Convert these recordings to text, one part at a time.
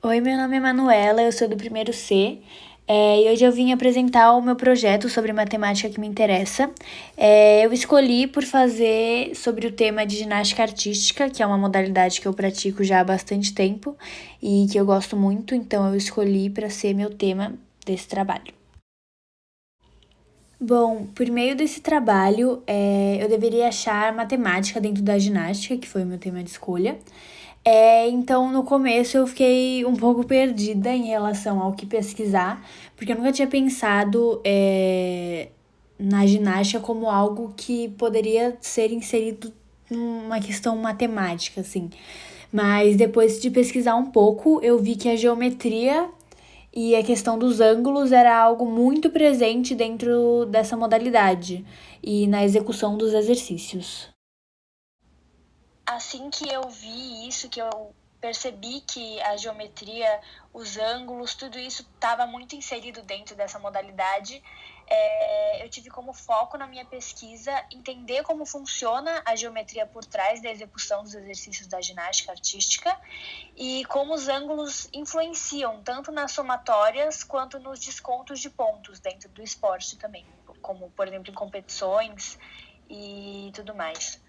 Oi, meu nome é Manuela, eu sou do primeiro C. E hoje eu vim apresentar o meu projeto sobre matemática que me interessa. Eu escolhi por fazer sobre o tema de ginástica artística, que é uma modalidade que eu pratico já há bastante tempo e que eu gosto muito, então eu escolhi para ser meu tema desse trabalho. Bom, por meio desse trabalho, eu deveria achar matemática dentro da ginástica, que foi o meu tema de escolha. Então, no começo, eu fiquei um pouco perdida em relação ao que pesquisar, porque eu nunca tinha pensado na ginástica como algo que poderia ser inserido numa questão matemática, assim. Mas depois de pesquisar um pouco, eu vi que a geometria e a questão dos ângulos era algo muito presente dentro dessa modalidade e na execução dos exercícios. Assim que eu vi isso, que eu percebi que a geometria, os ângulos, tudo isso estava muito inserido dentro dessa modalidade, eu tive como foco na minha pesquisa entender como funciona a geometria por trás da execução dos exercícios da ginástica artística e como os ângulos influenciam tanto nas somatórias quanto nos descontos de pontos dentro do esporte também, como, por exemplo, em competições e tudo mais.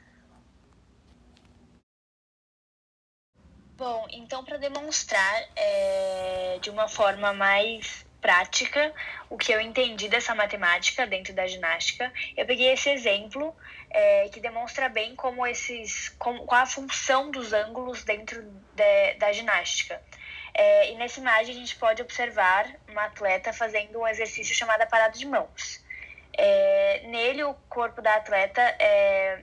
Bom, então para demonstrar de uma forma mais prática o que eu entendi dessa matemática dentro da ginástica, eu peguei esse exemplo que demonstra bem qual a função dos ângulos dentro da ginástica. E nessa imagem a gente pode observar uma atleta fazendo um exercício chamado parada de mãos. Nele, o corpo da atleta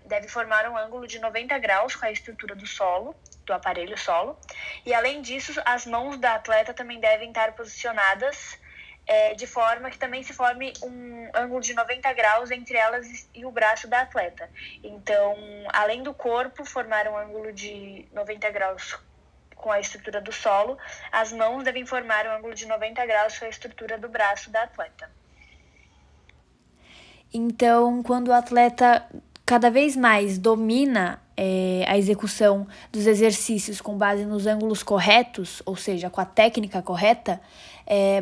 deve formar um ângulo de 90 graus com a estrutura do aparelho solo. E, além disso, as mãos da atleta também devem estar posicionadas de forma que também se forme um ângulo de 90 graus entre elas e o braço da atleta. Então, além do corpo formar um ângulo de 90 graus com a estrutura do solo, as mãos devem formar um ângulo de 90 graus com a estrutura do braço da atleta. Então, quando o atleta cada vez mais domina a execução dos exercícios com base nos ângulos corretos, ou seja, com a técnica correta,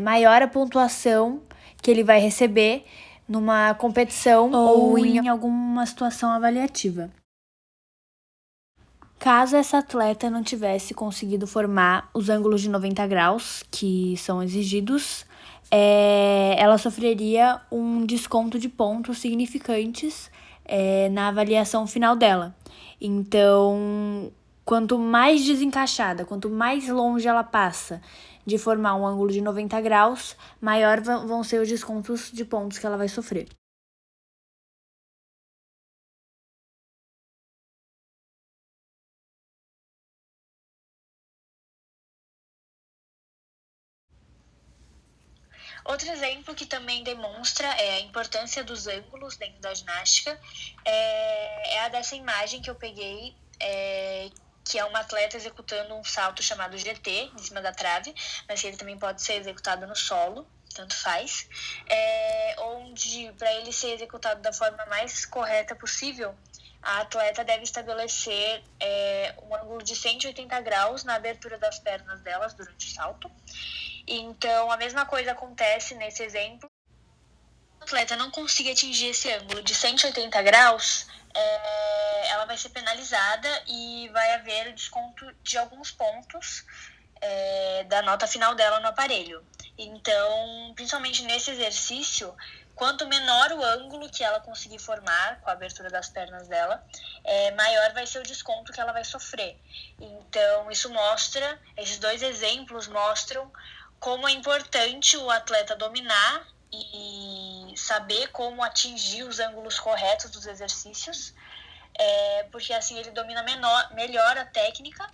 maior a pontuação que ele vai receber numa competição ou em alguma situação avaliativa. Caso essa atleta não tivesse conseguido formar os ângulos de 90 graus que são exigidos, ela sofreria um desconto de pontos significantes na avaliação final dela. Então, quanto mais desencaixada, quanto mais longe ela passa de formar um ângulo de 90 graus, maior vão ser os descontos de pontos que ela vai sofrer. Outro exemplo que também demonstra a importância dos ângulos dentro da ginástica é a dessa imagem que eu peguei, que é uma atleta executando um salto chamado GT em cima da trave, mas ele também pode ser executado no solo, tanto faz, onde para ele ser executado da forma mais correta possível, a atleta deve estabelecer um ângulo de 180 graus na abertura das pernas delas durante o salto. Então, a mesma coisa acontece nesse exemplo. Se a atleta não conseguir atingir esse ângulo de 180 graus, ela vai ser penalizada e vai haver o desconto de alguns pontos da nota final dela no aparelho. Então, principalmente nesse exercício, quanto menor o ângulo que ela conseguir formar com a abertura das pernas dela, maior vai ser o desconto que ela vai sofrer. Então, esses dois exemplos mostram como é importante o atleta dominar e saber como atingir os ângulos corretos dos exercícios, porque assim ele domina melhor a técnica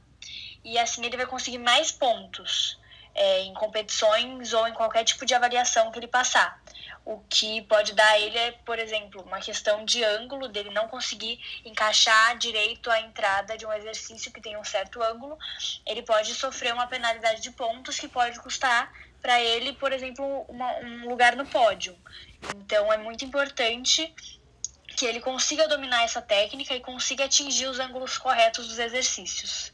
e assim ele vai conseguir mais pontos em competições ou em qualquer tipo de avaliação que ele passar. O que pode dar a ele por exemplo, uma questão de ângulo, dele não conseguir encaixar direito a entrada de um exercício que tem um certo ângulo, ele pode sofrer uma penalidade de pontos que pode custar para ele, por exemplo, um lugar no pódio. Então, é muito importante que ele consiga dominar essa técnica e consiga atingir os ângulos corretos dos exercícios.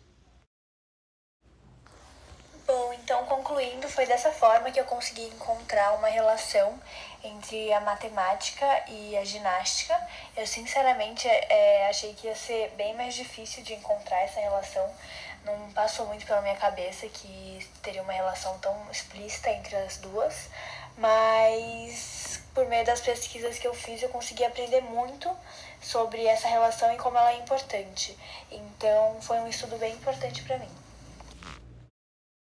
Bom, então concluindo, foi dessa forma que eu consegui encontrar uma relação entre a matemática e a ginástica. Eu, sinceramente, achei que ia ser bem mais difícil de encontrar essa relação. Não passou muito pela minha cabeça que teria uma relação tão explícita entre as duas, mas por meio das pesquisas que eu fiz, eu consegui aprender muito sobre essa relação e como ela é importante. Então, foi um estudo bem importante para mim.